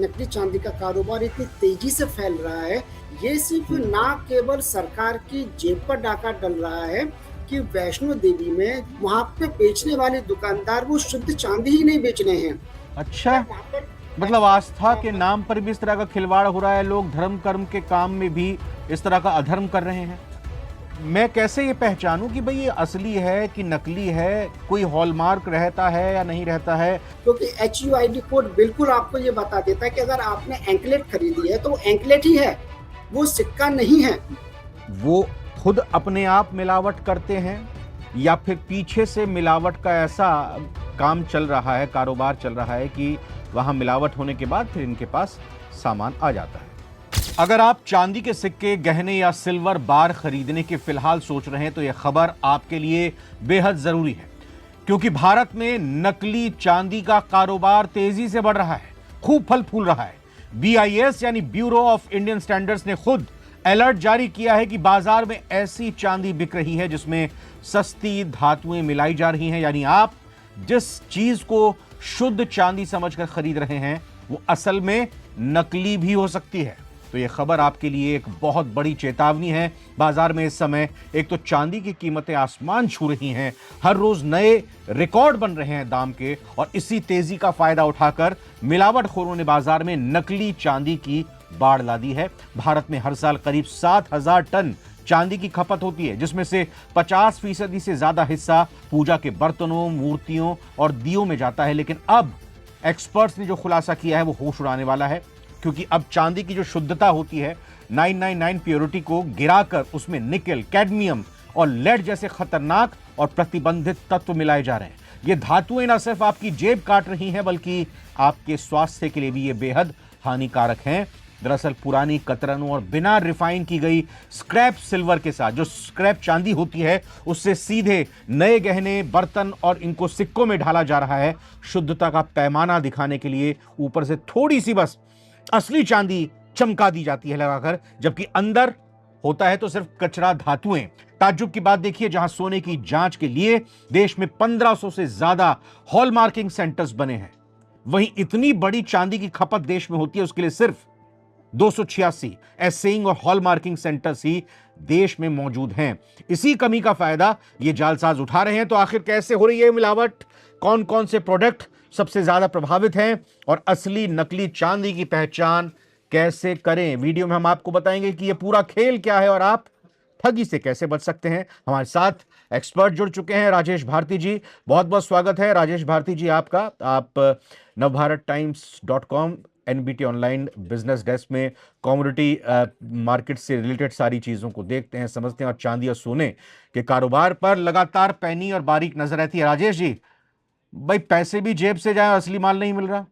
नकली चांदी का कारोबार इतनी तेजी से फैल रहा है, ये सिर्फ ना केवल सरकार की जेब पर डाका डल रहा है कि वैष्णो देवी में वहाँ पे बेचने वाले दुकानदार वो शुद्ध चांदी ही नहीं बेच रहे हैं। अच्छा, मतलब आस्था के नाम पर भी इस तरह का खिलवाड़ हो रहा है, लोग धर्म कर्म के काम में भी इस तरह का अधर्म कर रहे हैं। मैं कैसे ये पहचानूं कि भाई ये असली है कि नकली है? कोई हॉलमार्क रहता है या नहीं रहता है? क्योंकि HUID कोड बिल्कुल आपको ये बता देता है कि अगर आपने एंकलेट खरीदी है तो वो एंकलेट ही है, वो सिक्का नहीं है। वो खुद अपने आप मिलावट करते हैं या फिर पीछे से मिलावट का ऐसा काम चल रहा है, कारोबार चल रहा है कि वहां मिलावट होने के बाद फिर इनके पास सामान आ जाता है? अगर आप चांदी के सिक्के, गहने या सिल्वर बार खरीदने की फिलहाल सोच रहे हैं तो यह खबर आपके लिए बेहद जरूरी है, क्योंकि भारत में नकली चांदी का कारोबार तेजी से बढ़ रहा है, खूब फल फूल रहा है। BIS यानी ब्यूरो ऑफ इंडियन स्टैंडर्ड्स ने खुद अलर्ट जारी किया है कि बाजार में ऐसी चांदी बिक रही है जिसमें सस्ती धातुएं मिलाई जा रही हैं, यानी आप जिस चीज को शुद्ध चांदी समझकर खरीद रहे हैं वो असल में नकली भी हो सकती है। तो यह खबर आपके लिए एक बहुत बड़ी चेतावनी है। बाजार में इस समय एक तो चांदी की कीमतें आसमान छू रही हैं, हर रोज नए रिकॉर्ड बन रहे हैं दाम के, और इसी तेजी का फायदा उठाकर मिलावटखोरों ने बाजार में नकली चांदी की बाढ़ ला दी है। भारत में हर साल करीब 7,000 टन चांदी की खपत होती है, जिसमें से 50% से ज्यादा हिस्सा पूजा के बर्तनों, मूर्तियों और दियों में जाता है। लेकिन अब एक्सपर्ट्स ने जो खुलासा किया है वो होश उड़ाने वाला है, क्योंकि अब चांदी की जो शुद्धता होती है 999 प्योरिटी को गिराकर उसमें निकेल, कैडमियम और लेड जैसे खतरनाक और प्रतिबंधित तत्व मिलाए जा रहे हैं। ये धातुएं न सिर्फ आपकी जेब काट रही हैं बल्कि आपके स्वास्थ्य के लिए भी ये बेहद हानिकारक हैं। दरअसल पुरानी कतरनों और बिना रिफाइन की गई स्क्रैप सिल्वर के साथ जो स्क्रैप चांदी होती है उससे सीधे नए गहने, बर्तन और इनको सिक्कों में ढाला जा रहा है, शुद्धता का पैमाना दिखाने के लिए। ऊपर से थोड़ी सी बस असली चांदी चमका दी जाती है लगाकर, जबकि अंदर होता है तो सिर्फ कचरा, धातुएं। ताज्जुब की बात देखिए, जहां सोने की जांच के लिए देश में 1500 से ज्यादा हॉलमार्किंग सेंटर्स बने हैं, वहीं इतनी बड़ी चांदी की खपत देश में होती है, उसके लिए सिर्फ 286 एसेइंग और हॉलमार्किंग सेंटर्स ही देश में मौजूद हैं। इसी कमी का फायदा ये जालसाज उठा रहे हैं। तो आखिर कैसे हो रही है मिलावट, कौन कौन से प्रोडक्ट सबसे ज्यादा प्रभावित हैं और असली नकली चांदी की पहचान कैसे करें, वीडियो में हम आपको बताएंगे कि यह पूरा खेल क्या है और आप ठगी से कैसे बच सकते हैं। हमारे साथ एक्सपर्ट जुड़ चुके हैं, राजेश भारती जी। बहुत बहुत स्वागत है राजेश भारती जी आपका। आप navbharattimes.com NBT online business desk में कमोडिटी मार्केट से रिलेटेड सारी चीजों को देखते हैं, समझते हैं, और चांदी और सोने के कारोबार पर लगातार पैनी और बारीक नजर रहती है। राजेश जी, भाई पैसे भी जेब से जाए, असली माल नहीं मिल रहा।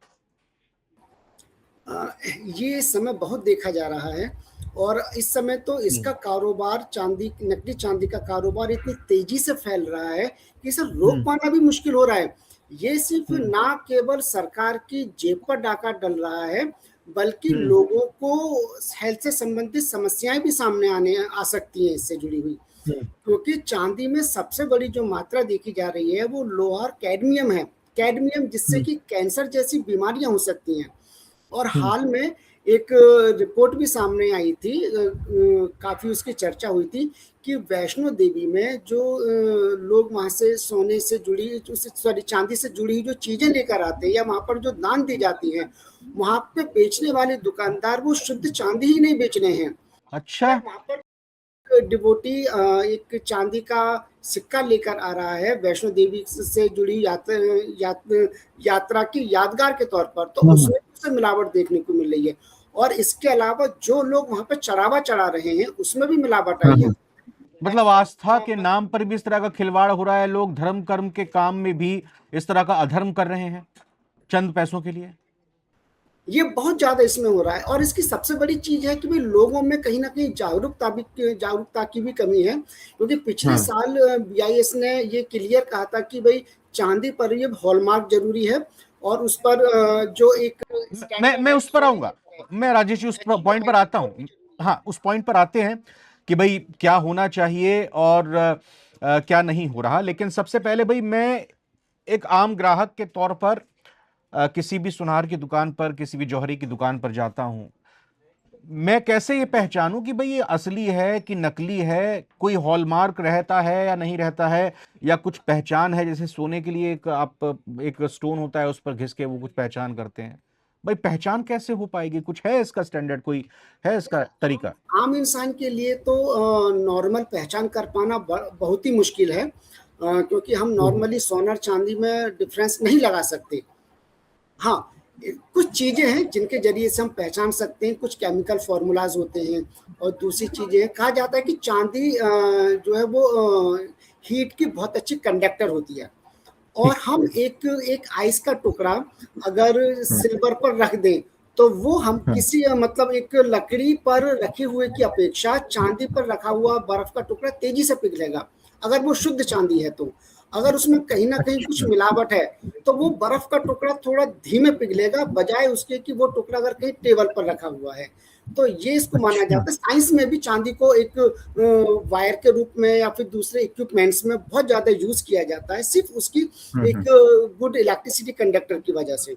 ये समय बहुत देखा जा रहा है और इस समय तो इसका कारोबार, चांदी, नकली चांदी का कारोबार इतनी तेजी से फैल रहा है कि इसे रोक पाना भी मुश्किल हो रहा है। ये सिर्फ ना केवल सरकार की जेब पर डाका डल रहा है, बल्कि लोगों को हेल्थ से संबंधित समस्याएं भी सामने आ सकती हैं इससे जुड़ी हुई। क्योंकि चांदी में सबसे बड़ी जो मात्रा देखी जा रही है वो लोहा और कैडमियम है। कैडमियम जिससे कि कैंसर जैसी बीमारियां हो सकती हैं। और हाल में एक रिपोर्ट भी सामने आई थी, काफी उसकी चर्चा हुई थी कि वैष्णो देवी में जो लोग वहां से सोने से जुड़ी, सॉरी, चांदी से जुड़ी हुई जो चीजें लेकर आते हैं या वहां पर जो दान दी जाती हैं, वहां पे बेचने वाले दुकानदार वो शुद्ध चांदी ही नहीं बेच रहे हैं। अच्छा, वहां पर डिवोटी एक चांदी का सिक्का लेकर आ रहा है वैष्णो देवी से जुड़ी यात्रा की यादगार के तौर पर, तो उसमें से मिलावट देखने को मिल रही है। और इसके अलावा जो लोग वहां पर चढ़ावा चढ़ा रहे हैं उसमें भी मिलावट आई है। मतलब आस्था के नाम पर भी इस तरह का खिलवाड़ हो रहा है, लोग धर्म कर्म के काम में भी इस तरह का अधर्म कर रहे हैं चंद पैसों के लिए। ये बहुत ज्यादा इसमें हो रहा है और इसकी सबसे बड़ी चीज है कि भाई लोगों में कहीं ना कहीं जागरूकता की भी कमी है। क्योंकि पिछले साल BIS ने ये क्लियर कहा था कि भाई चांदी पर ये हॉलमार्क जरूरी है और उस पर जो एक मैं उस पर आऊंगा, मैं राजेश जी उस पॉइंट पर आता हूं। हाँ, उस पॉइंट पर आते हैं कि भाई क्या होना चाहिए और क्या नहीं हो रहा। लेकिन सबसे पहले भाई मैं एक आम ग्राहक के तौर पर किसी भी सुनार की दुकान पर, किसी भी जौहरी की दुकान पर जाता हूं, मैं कैसे ये पहचानूं कि भाई ये असली है कि नकली है? कोई हॉलमार्क रहता है या नहीं रहता है, या कुछ पहचान है? जैसे सोने के लिए एक स्टोन होता है, उस पर घिस के वो कुछ पहचान करते हैं। भाई पहचान कैसे हो पाएगी? कुछ है इसका स्टैंडर्ड, कोई है इसका तरीका? आम इंसान के लिए तो नॉर्मल पहचान कर पाना बहुत ही मुश्किल है, क्योंकि हम नॉर्मली सोना और चांदी में डिफरेंस नहीं लगा सकते। हाँ, कुछ चीजें हैं जिनके जरिए से हम पहचान सकते हैं, कुछ केमिकल फॉर्मूलाज होते हैं, और दूसरी चीजें हैं, कहा जाता है कि चांदी जो है वो हीट की बहुत अच्छी कंडक्टर होती है, और हम एक एक आइस का टुकड़ा अगर सिल्वर पर रख दें तो वो हम किसी मतलब एक लकड़ी पर रखे हुए की अपेक्षा चांदी पर रखा हुआ बर्फ का टुकड़ा तेजी से पिघलेगा, अगर वो शुद्ध चांदी है तो। अगर उसमें कहीं ना कहीं कुछ मिलावट है तो वो बर्फ का टुकड़ा थोड़ा धीमे पिघलेगा, बजाय उसके कि वो टुकड़ा अगर कहीं टेबल पर रखा हुआ है। तो ये इसको माना जाता है। साइंस में भी चांदी को एक वायर के रूप में या फिर दूसरे इक्विपमेंट्स में बहुत ज्यादा यूज किया जाता है, सिर्फ उसकी एक गुड इलेक्ट्रिसिटी कंडक्टर की वजह से।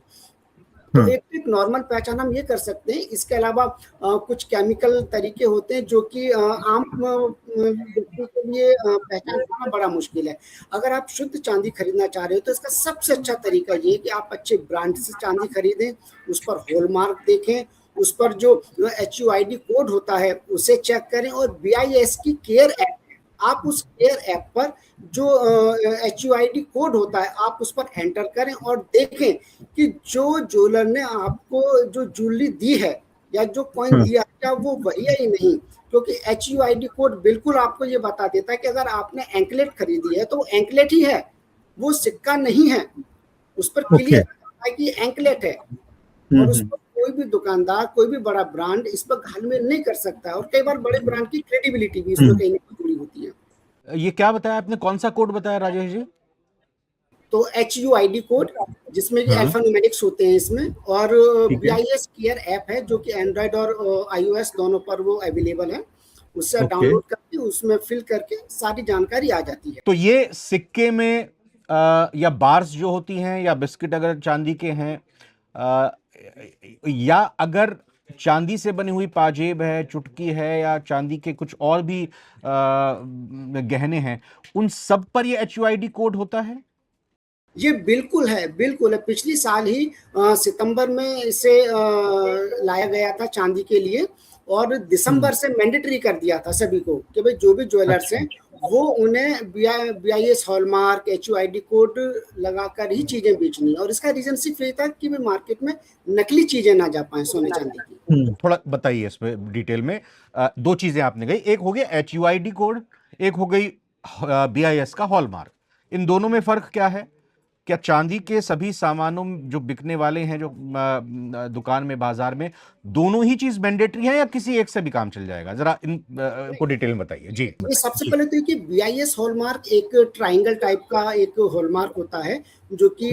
तो एक नॉर्मल पहचान हम ये कर सकते हैं। इसके अलावा कुछ केमिकल तरीके होते हैं जो कि आम व्यक्ति के लिए पहचान करना बड़ा मुश्किल है। अगर आप शुद्ध चांदी खरीदना चाह रहे हो तो इसका सबसे अच्छा तरीका ये है कि आप अच्छे ब्रांड से चांदी खरीदें, उस पर हॉलमार्क देखें, उस पर जो HUID कोड होता है उसे चेक करें, और BIS की केयर ऐप, आप उस केयर ऐप पर जो HUID कोड होता है आप उस पर एंटर करें और देखें कि जो ज्वेलर ने आपको जो ज्वेलरी दी है या जो कॉइन दिया क्या वो वही है ही नहीं, क्योंकि HUID कोड बिल्कुल आपको ये बता देता है कि अगर आपने एंकलेट खरीदी है तो वो एंकलेट ही है, वो सिक्का नहीं है। उस पर क्लियर है कि एंकलेट है, और उस पर कोई भी दुकानदार, कोई भी बड़ा ब्रांड इस पर घालमेल नहीं कर सकता, और कई बार बड़े ब्रांड की क्रेडिबिलिटी भी इसमें कहीं ना कहीं जुड़ी होती है। ये क्या बताया आपने, कौन सा कोड बताया राजेश जी? तो HUID कोड, जिसमें अल्फान्यूमेरिक्स होते हैं इसमें, और BIS केयर ऐप है जो कि एंड्रॉयड और iOS दोनों पर वो अवेलेबल है, उससे डाउनलोड करके उसमें फिल करके सारी जानकारी आ जाती है। तो ये सिक्के में या बार्स जो होती हैं, या बिस्किट अगर चांदी के हैं, या अगर चांदी से बनी हुई पाजेब है, चुटकी है, या चांदी के कुछ और भी गहने हैं, उन सब पर ये HUID कोड होता है? ये बिल्कुल है, बिल्कुल है। पिछली साल ही सितंबर में इसे लाया गया था चांदी के लिए, और दिसंबर से मैंडेटरी कर दिया था सभी को कि भाई जो भी ज्वेलर्स हैं वो उन्हें BIS हॉलमार्क HUID कोड लगाकर ही चीजें बेचनी है। और इसका रीजन सिर्फ ये था कि भाई मार्केट में नकली चीजें ना जा पाए सोने चांदी की। थोड़ा बताइए इसमें डिटेल में। दो चीजें आपने कही, एक हो गया HUID कोड, एक हो गई BIS का हॉलमार्क। इन दोनों में फर्क क्या है? क्या चांदी के सभी सामानों जो बिकने वाले हैं, जो दुकान में, बाजार में, दोनों ही चीज मैंडेटरी है, या किसी एक से भी काम चल जाएगा? जरा इन को डिटेल में बताइए जी। ये सबसे पहले तो कि BIS हॉलमार्क एक ट्राइंगल टाइप का एक हॉलमार्क होता है जो कि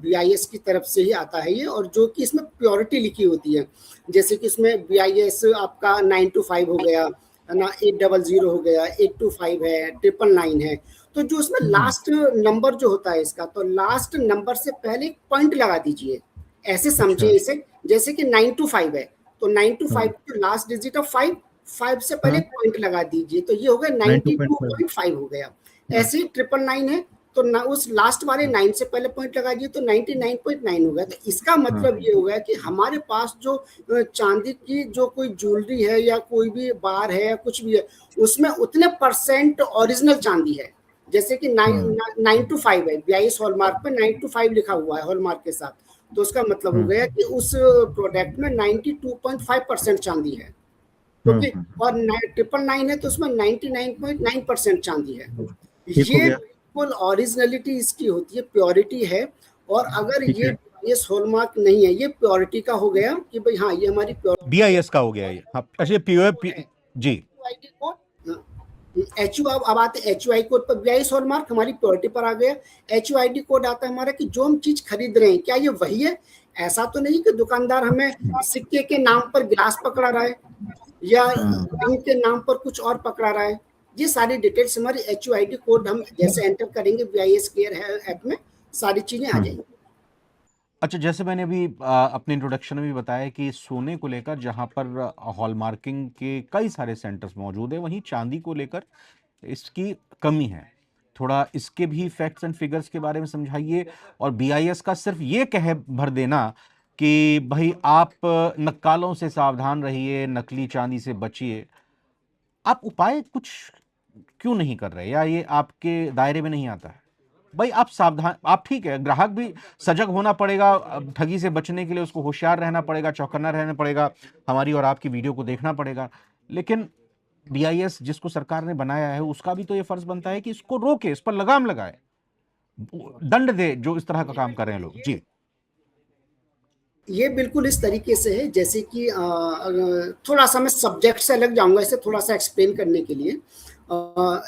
BIS की तरफ से ही आता है ये, और जो कि इसमें प्योरिटी लिखी होती है। जैसे कि इसमें BIS आपका 925 हो गया ना, 800 हो गया, 825 है, 999 है। तो जो उसमें लास्ट नंबर जो होता है इसका, तो लास्ट नंबर से पहले एक पॉइंट लगा दीजिए, ऐसे समझिए इसे। जैसे कि 925 है तो 925 के लास्ट डिजिट ऑफ 5 से पहले पॉइंट लगा दीजिए, तो ये हो गया 92.5 हो गया। ऐसे ही 999 है तो ना उस लास्ट वाले 9 से पहले पॉइंट लगा दिए तो 99.9 हो गया। तो इसका मतलब ये हो गया कि हमारे पास जो चांदी की जो कोई ज्वेलरी है या कोई भी बार है या कुछ भी है, उसमें उतने % ओरिजिनल चांदी है। जैसे कि 9 to 5 है, BIS हॉलमार्क पे 9 to 5 लिखा हुआ है हॉलमार्क के साथ, तो उसका मतलब हो गया कि उस प्रोडक्ट में 92.5% चांदी है, क्योंकि और 999 है तो उसमें 99.9% चांदी है। ये बिल्कुल ओरिजिनलिटी इसकी होती है, प्योरिटी है। और अगर ये BIS हॉलमार्क नहीं है, ये प्योरिटी का हो गया कि भाई हाँ ये हमारी BIS का हो गया ये। अच्छा, प्योर जी। अब आते HUID कोड पर। BIS हॉलमार्क हमारी प्योरिटी पर आ गया। HUID कोड आता है हमारा कि जो हम चीज खरीद रहे हैं क्या ये वही है। ऐसा तो नहीं कि दुकानदार हमें सिक्के के नाम पर गिलास पकड़ा रहा है या रिंग के नाम पर कुछ और पकड़ा रहा है। ये सारी डिटेल्स हमारी HUID कोड हम जैसे एंटर करेंगे BIS केयर ऐप में, सारी चीजें आ जाएंगी। अच्छा, जैसे मैंने अभी अपने इंट्रोडक्शन में भी बताया कि सोने को लेकर जहाँ पर हॉलमार्किंग के कई सारे सेंटर्स मौजूद है, वहीं चांदी को लेकर इसकी कमी है। थोड़ा इसके भी फैक्ट्स एंड फिगर्स के बारे में समझाइए, और बीआईएस का सिर्फ ये कह भर देना कि भाई आप नक्कालों से सावधान रहिए, नकली चांदी से बचिए, आप उपाय कुछ क्यों नहीं कर रहे, या ये आपके दायरे में नहीं आता है? भाई आप सावधान, आप ठीक है, ग्राहक भी सजग होना पड़ेगा, ठगी से बचने के लिए उसको होशियार रहना पड़ेगा, चौकन्ना रहना पड़ेगा, हमारी और आपकी वीडियो को देखना पड़ेगा, लेकिन बीआईएस जिसको सरकार ने बनाया है उसका भी तो ये फर्ज बनता है कि इसको रोके, इस पर लगाम लगाए, दंड दे जो इस तरह का काम कर रहे हैं लोग। जी। ये बिल्कुल इस तरीके से है जैसे कि थोड़ा सा मैं सब्जेक्ट से अलग जाऊंगा इसे थोड़ा सा एक्सप्लेन करने के लिए।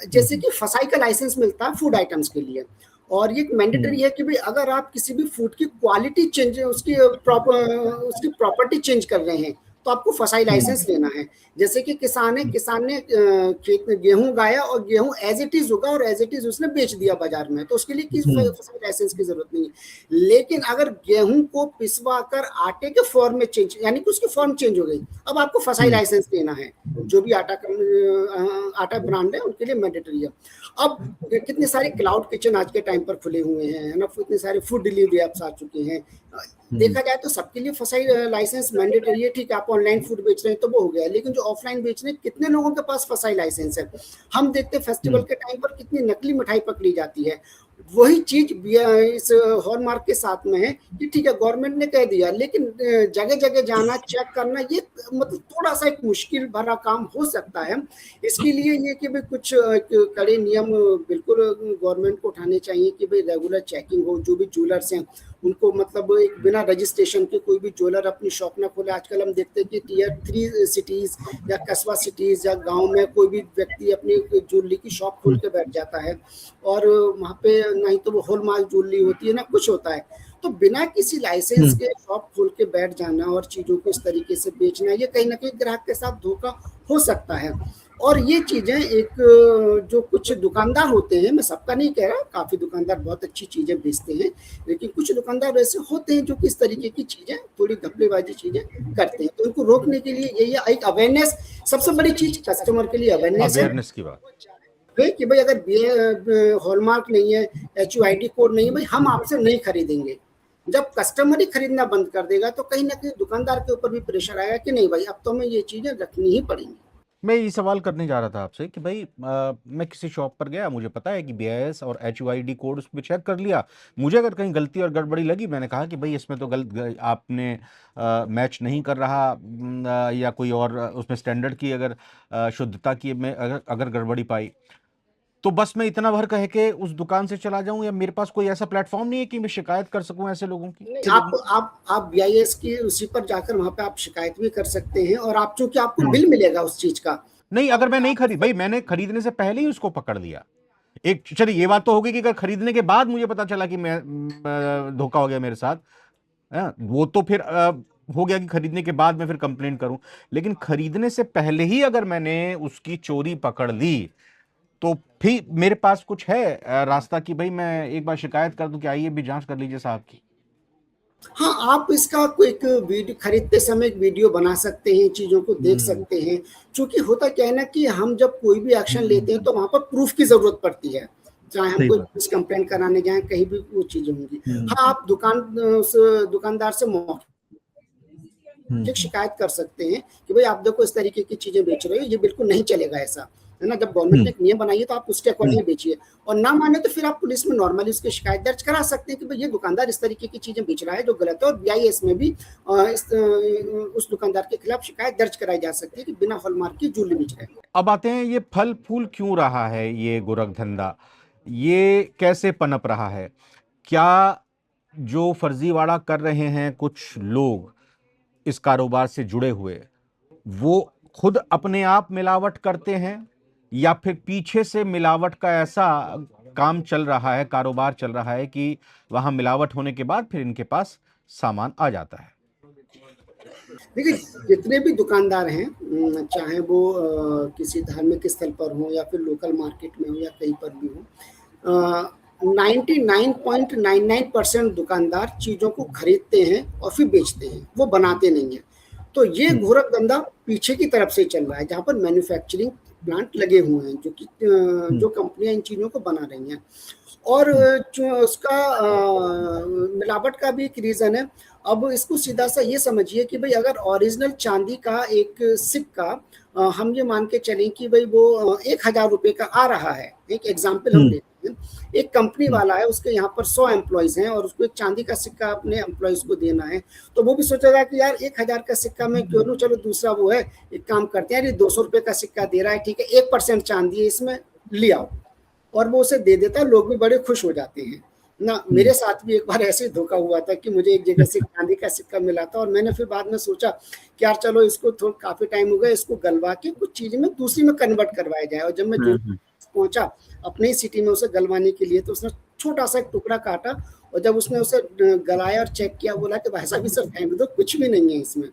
जैसे कि फसाई का लाइसेंस मिलता है फूड आइटम्स के लिए, और ये मैंडेटरी है कि भाई अगर आप किसी भी फूड की क्वालिटी चेंज उसकी प्रॉपर्टी चेंज कर रहे हैं तो आपको फसाई लाइसेंस लेना है। जैसे कि किसान ने खेत में गेहूं उगाया और गेहूं एज इट इज उगा और एज इट इज उसने बेच दिया बाजार में, तो उसके लिए फसाई लाइसेंस की जरूरत नहीं है। लेकिन अगर गेहूं को पिसवा कर आटे के फॉर्म में चेंज, यानी कि उसकी फॉर्म चेंज हो गई, अब आपको फसाई लाइसेंस लेना है। जो भी आटा ब्रांड है उनके लिए मैंडेटरी है। अब कितने सारे क्लाउड किचन आज के टाइम पर खुले हुए हैं, है ना, इतने सारे फूड डिलीवरी एप्स आ चुके हैं। देखा जाए तो सबके लिए फसाई लाइसेंस मैंडेटरी है। ठीक है, आप ऑनलाइन फूड बेच रहे हैं तो वो हो गया, लेकिन जो ऑफलाइन बेच रहे हैं कितने लोगों के पास फसाई लाइसेंस है? हम देखते हैं फेस्टिवल के टाइम पर कितनी नकली मिठाई पकड़ी जाती है। वही चीज इस हॉलमार्क के साथ में है कि ठीक है गवर्नमेंट ने कह दिया, लेकिन जगह जगह जाना चेक करना ये मतलब थोड़ा सा एक मुश्किल भरा काम हो सकता है। इसके लिए ये कि भाई कुछ कड़े नियम बिल्कुल गवर्नमेंट को उठाने चाहिए कि भाई रेगुलर चेकिंग हो। जो भी ज्वेलर्स हैं उनको मतलब एक बिना रजिस्ट्रेशन के कोई भी ज्वेलर अपनी शॉप ना खोले। आजकल हम देखते हैं कि टियर 3 सिटीज या कस्बा सिटीज या गांव में कोई भी व्यक्ति अपनी ज्वेलरी की शॉप खोल के बैठ जाता है, और वहाँ पे नहीं तो वो हॉलमार्क ज्वेलरी होती है ना कुछ होता है। तो बिना किसी लाइसेंस के शॉप खोल के बैठ जाना और चीजों को इस तरीके से बेचना, ये कहीं ना कहीं ग्राहक के साथ धोखा हो सकता है। और ये चीजें एक जो कुछ दुकानदार होते हैं, मैं सबका नहीं कह रहा, काफी दुकानदार बहुत अच्छी चीजें बेचते हैं, लेकिन कुछ दुकानदार ऐसे होते हैं जो किस तरीके की चीजें थोड़ी घपलेबाजी चीजें करते हैं। तो उनको रोकने के लिए यही एक अवेयरनेस, सबसे बड़ी चीज कस्टमर के लिए अवेयरनेस है की बात कि भाई अगर हॉलमार्क नहीं है, HUID कोड नहीं है, भाई हम आपसे नहीं खरीदेंगे। जब कस्टमर ही खरीदना बंद कर देगा तो कहीं ना कहीं दुकानदार के ऊपर भी प्रेशर आएगा कि नहीं भाई अब तो हमें ये चीजें रखनी ही पड़ेंगी। मैं ये सवाल करने जा रहा था आपसे कि भाई मैं किसी शॉप पर गया, मुझे पता है कि बीआईएस और HUID कोड उस पर चेक कर लिया, मुझे अगर कहीं गलती और गड़बड़ी लगी, मैंने कहा कि भाई इसमें तो आपने मैच नहीं कर रहा, या कोई और उसमें स्टैंडर्ड की अगर शुद्धता की मैं अगर गड़बड़ी पाई, तो बस मैं इतना भर कह के उस दुकान से चला जाऊं, या मेरे पास कोई ऐसा प्लेटफॉर्म नहीं है कि मैं शिकायत कर सकूं ऐसे लोगों की? नहीं, आप BIS की उसी पर जाकर वहां पे आप शिकायत भी कर सकते हैं, और आप चूंकि आपको बिल मिलेगा उस चीज का। नहीं, अगर मैं नहीं खरीद, भाई मैंने खरीदने से पहले ही उसको पकड़ लिया, एक चलिए ये बात तो होगी कि अगर खरीदने के बाद मुझे पता चला कि मैं धोखा हो गया मेरे साथ, वो तो फिर हो गया कि खरीदने के बाद मैं फिर कंप्लेंट करूं, लेकिन खरीदने से पहले ही अगर मैंने उसकी चोरी पकड़ ली तो फिर मेरे पास कुछ है रास्ता कि भाई मैं एक बार शिकायत कर दूं कि आइए भी जांच कर लीजिए साहब की? हाँ, आप इसका कोई एक वीडियो खरीदते समय एक वीडियो बना सकते हैं, चीजों को देख सकते हैं। चूंकि होता क्या है ना कि हम जब कोई भी एक्शन लेते हैं तो वहां पर प्रूफ की जरूरत पड़ती है, चाहे हम कोई पुलिस कंप्लेंट कराने जाए कहीं भी वो चीजें होंगी। हाँ, आप उस दुकानदार से मौखिक शिकायत कर सकते हैं कि भाई आप देखो इस तरीके की चीजें बेच रहे हो, ये बिल्कुल नहीं चलेगा ऐसा, है ना। जब गवर्नमेंट ने एक नियम बनाई है तो आप उसके अकॉर्डिंग बेचिए, और ना माने तो फिर आप पुलिस में नॉर्मली उसकी शिकायत दर्ज करा सकते हैं कि भाई ये दुकानदार इस तरीके की चीजें बेच रहा है जो गलत है, और BIS में भी उस दुकानदार के खिलाफ शिकायत दर्ज कराई जा सकती है कि बिना हॉलमार्क की ज्वेलरी बेच रहे हैं। अब आते हैं, ये फल फूल क्यों रहा है, ये गोरख धंधा ये कैसे पनप रहा है? क्या जो फर्जीवाड़ा कर रहे हैं कुछ लोग इस कारोबार से जुड़े हुए, वो खुद अपने आप मिलावट करते हैं, या फिर पीछे से मिलावट का ऐसा काम चल रहा है, कारोबार चल रहा है कि वहां मिलावट होने के बाद फिर इनके पास सामान आ जाता है? देखिए, जितने भी दुकानदार हैं, चाहे वो किसी धार्मिक स्थल पर हो या फिर लोकल मार्केट में हो या कहीं पर भी हो, 99.99% दुकानदार चीजों को खरीदते हैं और फिर बेचते हैं, वो बनाते नहीं है। तो ये घोरक धंधा पीछे की तरफ से चल रहा है, जहाँ पर मैन्युफैक्चरिंग प्लांट लगे हुए हैं, जो कि जो कंपनियां इन चीजों को बना रही हैं। और जो उसका मिलावट का भी एक रीजन है। अब इसको सीधा सा ये समझिए कि भाई अगर ओरिजिनल चांदी का एक सिक्का हम ये मान के चलें कि भाई वो 1,000 रुपए का आ रहा है, एक एग्जाम्पल हम लेते हैं, एक कंपनी वाला है, उसके यहाँ पर 100 एम्प्लॉयज हैं और उसको एक चांदी का सिक्का अपने एम्प्लॉयज को देना है, तो वो भी सोचेगा कि यार 1,000 का सिक्का मैं क्यों लूं, चलो दूसरा वो है, एक काम करते हैं, यार ये 200 रुपए का सिक्का दे रहा है, ठीक है 1% चांदी है इसमें, ले आओ, और वो उसे दे देता है। लोग भी बड़े खुश हो जाते हैं ना। मेरे साथ भी एक बार ऐसे धोखा हुआ था कि मुझे एक जगह से चांदी का सिक्का मिला था और मैंने फिर बाद में सोचा कि यार चलो इसको थोड़ा काफी टाइम हो गया, इसको गलवा के कुछ चीज में दूसरी में कन्वर्ट करवाया जाए। और जब मैं जो पहुंचा अपने ही सिटी में उसे गलवाने के लिए, तो उसने छोटा सा एक टुकड़ा काटा और जब उसने उसे गलाया और चेक किया, बोला कि भाई साहब इसे फेंक दो, कुछ भी नहीं है इसमें।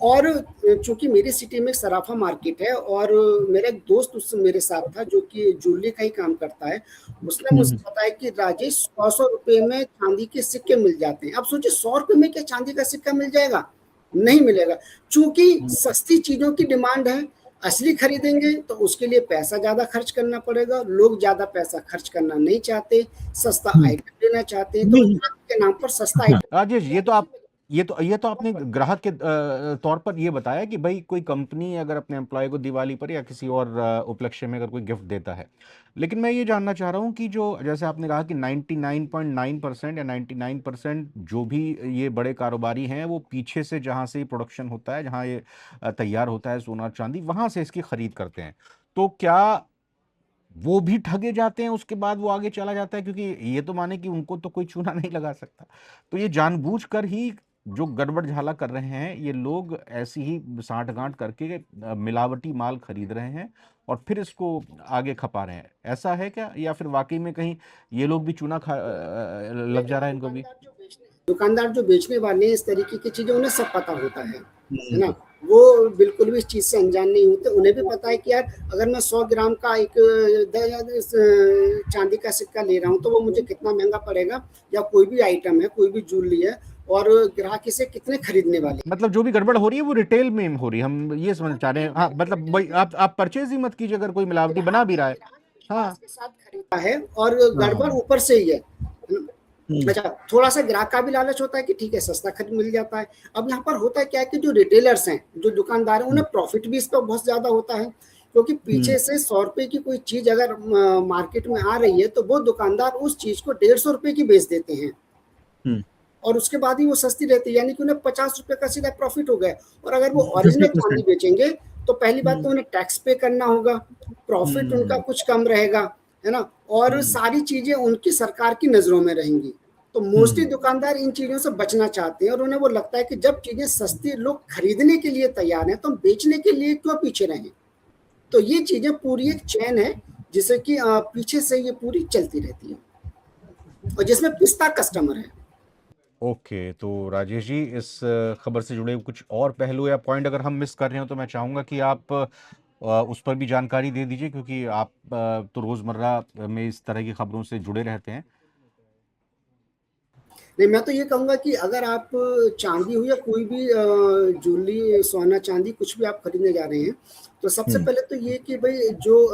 और चूंकि मेरी सिटी में एक सराफा मार्केट है और मेरा एक दोस्त उस मेरे साथ था जो कि ज्वेलरी का ही काम करता है, उसने मुझे बताया कि राजेश 100 रुपए में चांदी के सिक्के मिल जाते हैं। अब सोचिए 100 रुपए में क्या चांदी का सिक्का मिल जाएगा? नहीं मिलेगा। चूंकि सस्ती चीजों की डिमांड है, असली खरीदेंगे तो उसके लिए पैसा ज्यादा खर्च करना पड़ेगा, लोग ज्यादा पैसा खर्च करना नहीं चाहते, सस्ता आइटम लेना चाहते हैं, तो के नाम पर सस्ता आइटम। राजेश, ये तो आपने ग्राहक के तौर पर ये बताया कि भाई कोई कंपनी अगर अपने एम्प्लॉय को दिवाली पर या किसी और उपलक्ष्य में अगर कोई गिफ्ट देता है, लेकिन मैं ये जानना चाह रहा हूँ कि जो जैसे आपने कहा कि 99.9% या 99% जो भी ये बड़े कारोबारी हैं वो पीछे से जहाँ से प्रोडक्शन होता है, जहाँ ये तैयार होता है सोना चांदी, वहां से इसकी खरीद करते हैं, तो क्या वो भी ठगे जाते हैं, उसके बाद वो आगे चला जाता है? क्योंकि ये तो माने कि उनको तो कोई चूना नहीं लगा सकता, तो ये जानबूझकर ही जो गड़बड़ झाला कर रहे हैं ये लोग, ऐसी ही साँठ-गाँठ करके मिलावटी माल खरीद रहे हैं और फिर इसको आगे खपा रहे हैं, ऐसा है क्या? या फिर वाकई में कहीं ये लोग भी चूना लग जा रहा है इनको भी? दुकानदार जो बेचने वाले हैं इस तरीके की चीजें, उन्हें सब पता होता है ना। वो बिल्कुल भी इस चीज से अनजान नहीं होते। उन्हें भी पता है कि यार अगर मैं 100 ग्राम का एक चांदी का सिक्का ले रहा हूँ तो वो मुझे कितना महंगा पड़ेगा, या कोई भी आइटम है, कोई भी ज्वेलरी है, और ग्राहक इसे कितने खरीदने वाले। मतलब जो भी गड़बड़ हो रही है वो रिटेल में हो रही है, हम ये समझ चाह रहे हैं। हाँ, मतलब भाई आप परचेज ही मत कीजिए अगर कोई मिलावटी बना भी रहा है। हाँ, के साथ खरीदा है और गड़बड़ ऊपर से ही है। अच्छा, थोड़ा सा ग्राहक का भी लालच होता है कि ठीक है सस्ता खरीद मिल जाता है। अब यहाँ पर होता है क्या है कि जो रिटेलर्स हैं, जो दुकानदार हैं, उन्हें प्रॉफिट भी इस पर बहुत ज्यादा होता है, क्योंकि पीछे से 100 रुपए की कोई चीज अगर मार्केट में आ रही है तो वो दुकानदार उस चीज को 150 रुपए की बेच देते हैं और उसके बाद ही वो सस्ती रहती है, यानी कि उन्हें 50 रुपए का सीधा प्रॉफिट हो गया। और अगर वो ओरिजिनल चांदी बेचेंगे तो पहली बात तो उन्हें टैक्स पे करना होगा, प्रॉफिट उनका कुछ कम रहेगा, है ना, और सारी चीजें उनकी सरकार की नजरों में रहेंगी। तो मोस्टली दुकानदार इन चीजों से बचना चाहते हैं और उन्हें वो लगता है कि जब चीजें सस्ती लोग खरीदने के लिए तैयार हैं तो हम बेचने के लिए क्यों पीछे रहें। तो ये चीजें पूरी एक चैन है जिसे कि पीछे से ये पूरी चलती रहती है और जिसमें पिस्ता कस्टमर है। ओके, तो राजेश जी, इस खबर से जुड़े कुछ और पहलू या पॉइंट अगर हम मिस कर रहे हो तो मैं चाहूँगा कि आप उस पर भी जानकारी दे दीजिए, क्योंकि आप तो रोज़मर्रा में इस तरह की खबरों से जुड़े रहते हैं। नहीं, मैं तो ये कहूँगा कि अगर आप चांदी हो या कोई भी ज्वेलरी, सोना चांदी कुछ भी आप खरीदने जा रहे हैं, तो सबसे पहले तो ये कि भाई जो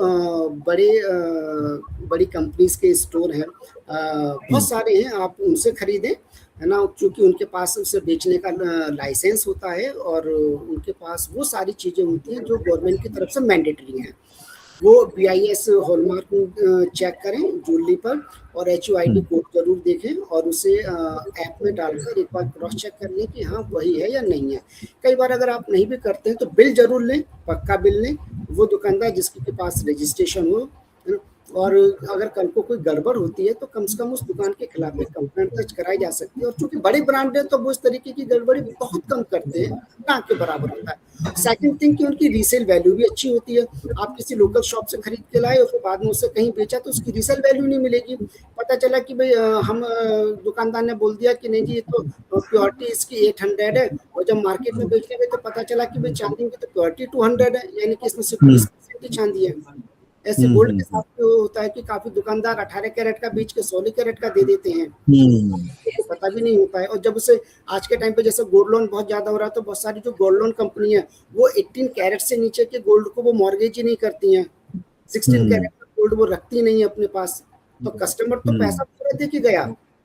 बड़ी कंपनीज के स्टोर हैं, बहुत सारे हैं, आप उनसे खरीदें, है ना, क्योंकि उनके पास उसे बेचने का लाइसेंस होता है और उनके पास वो सारी चीज़ें होती हैं जो गवर्नमेंट की तरफ से मैंडेटरी हैं। वो BIS हॉलमार्क चेक करें ज्वेलरी पर और HUID कोड जरूर देखें और उसे ऐप में डालकर एक बार क्रॉस चेक कर लें कि हाँ वही है या नहीं है। कई बार अगर आप नहीं भी करते हैं तो बिल जरूर लें, पक्का बिल लें, वो दुकानदार जिसके पास रजिस्ट्रेशन हो, और अगर कल को कोई गड़बड़ होती है तो कम से कम उस दुकान के खिलाफ एक कंप्लेंट दर्ज कराई जा सकती है। और चूंकि बड़े ब्रांड है तो वो इस तरीके की गड़बड़ी बहुत कम करते हैं, ना के बराबर होता है। सेकंड थिंग कि उनकी रीसेल वैल्यू भी अच्छी होती है। आप किसी लोकल शॉप से खरीद के लाए और फिर बाद में उससे कहीं बेचा तो उसकी रीसेल वैल्यू नहीं मिलेगी। पता चला कि भाई हम दुकानदार ने बोल दिया कि नहीं जी ये तो प्योरिटी इसकी 800 है, और जब मार्केट में बेचने गए तो पता चला कि भाई चांदी की तो प्योरिटी 200 है, यानी कि इसमें सिर्फ 20% चांदी है। ऐसे गोल्ड के साथ तो होता है कि काफ़ी दुकानदार 18 कैरेट का बेच के 16 कैरेट का दे देते हैं। तो पता भी नहीं होता है। और जब उसे आज के टाइम पे जैसे गोल्ड लोन बहुत ज़्यादा हो रहा है, तो बहुत सारी जो गोल्ड लोन कंपनी है, वो 18 कैरेट से नीचे के गोल्ड को वो मॉर्गेज ही नहीं करती हैं। 16 कैरेट का गोल्ड वो रखती नहीं है अपने पास। तो कस्टमर तो पैसा पूरा दे के गया,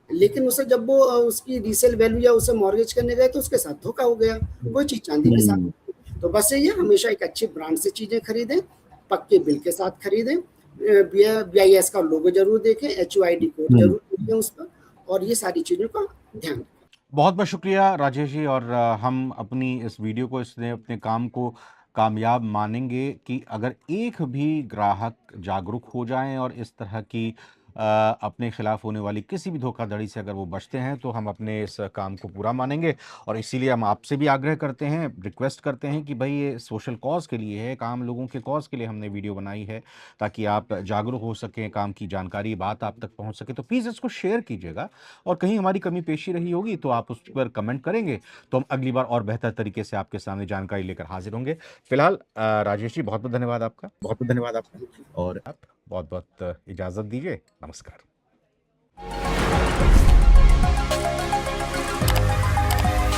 लेकिन उसे जब वो उसकी रीसेल वैल्यू या उसे मॉर्गेज करने गए तो उसके साथ धोखा हो गया। वही चीज़ चांदी के साथ। तो बस यही है, हमेशा एक अच्छी ब्रांड से चीज़ें खरीदें, पक्के बिल के साथ खरीदें, BIS का लोगो जरूर देखें, HUID कोड जरूर देखें उस पर, और ये सारी चीज़ों का ध्यान रखें। बहुत बहुत शुक्रिया राजेश जी। और हम अपनी इस वीडियो को, इसने अपने काम को कामयाब मानेंगे कि अगर एक भी ग्राहक जागरूक हो जाएं और इस तरह की अपने खिलाफ होने वाली किसी भी धोखाधड़ी से अगर वो बचते हैं, तो हम अपने इस काम को पूरा मानेंगे। और इसीलिए हम आपसे भी आग्रह करते हैं, रिक्वेस्ट करते हैं कि भाई ये सोशल कॉज के लिए है, एक आम लोगों के कॉज के लिए हमने वीडियो बनाई है, ताकि आप जागरूक हो सकें, काम की जानकारी, बात आप तक पहुंच सके। तो प्लीज़ इसको शेयर कीजिएगा, और कहीं हमारी कमी पेशी रही होगी तो आप उस पर कमेंट करेंगे, तो हम अगली बार और बेहतर तरीके से आपके सामने जानकारी लेकर हाजिर होंगे। फिलहाल राजेश जी, बहुत बहुत धन्यवाद आपका, बहुत बहुत धन्यवाद आपका। और आप बहुत बहुत इजाज़त दीजिए। नमस्कार।